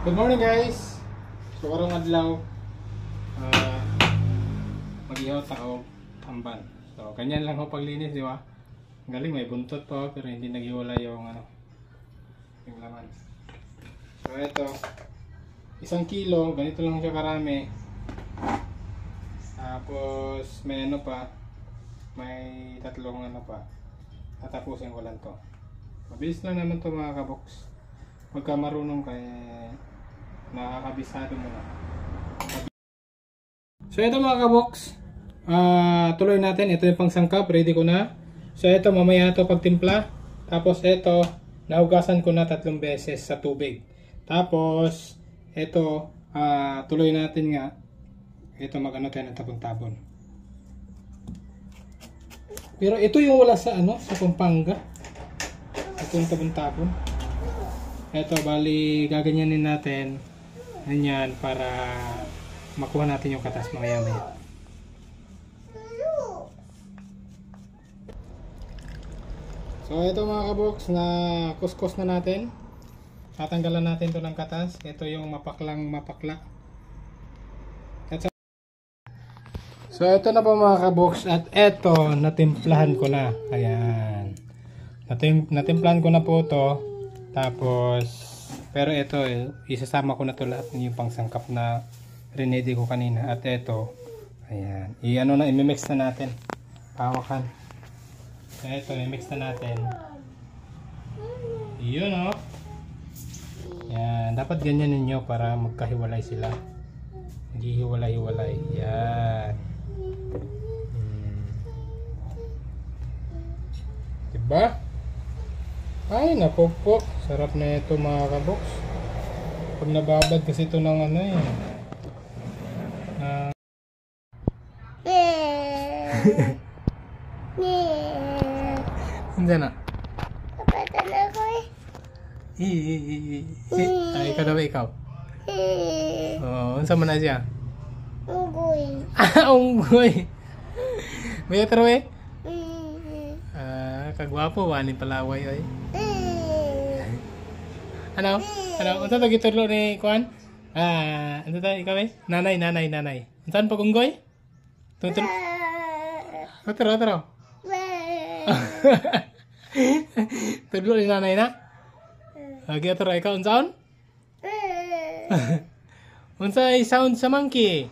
Good morning guys. So karong adlaw mag-ihot ako tamban. So ganyan lang ho paglinis, di ba? Galing, may buntot pa pero hindi naghiwala yung yung laman. So ito 1 kilo, ganito lang siya karami. Tapos may pa, may 3 pa. Tatapusin ko lang to. Mabilis lang naman to mga kaboks. Pagka marunong ka, nakakabisado mo na. So ito mga kaboks, tuloy natin. Ito yung pangsangkap, ready ko na. So ito mamaya ito pagtimpla. Tapos ito, nahugasan ko na 3 beses sa tubig. Tapos ito, tuloy natin nga. Ito magano tayo ng tabon-tabon. Pero ito yung wala sa sa Pampanga. Ito yung tabon-tabon. Ito, bali gaganyanin natin ganyan para makuha natin yung katas mamaya-maya. So ito mga kaboks, na kuskus na natin. Tatanggalan natin to ng katas. Ito yung mapakla. So ito na po mga kaboks, at ito natimplahan ko na. Ayan. Natimplahan ko na po to. Tapos, pero ito, isasama ko na to lahat yung pangsangkap na rinedy ko kanina. At ito, ayan, i-mix na natin. Pawakan. So ito, i-mix na natin. Yun Yan, dapat ganyan ninyo para magkahiwalay sila. Naghihiwalay-hiwalay. Yan. Diba? Ay, naku po. Sarap na ito mga kaboks. Pag nababad kasi ito ng hindi na. Kapatan ako Ay, ikaw na ba ikaw? Oo, unsa man na siya? Unggoy. Unggoy. May atro kagwapo, wani palaway oy. Ano? Unsa to gitudlo ni Kuan? Ano to ikaw Nanay. Unsan pag unggoy? Tutro. Otro. Tudlo ni nanay na? Lagi otro ikaw unsaon? Unsa sound sa monkey?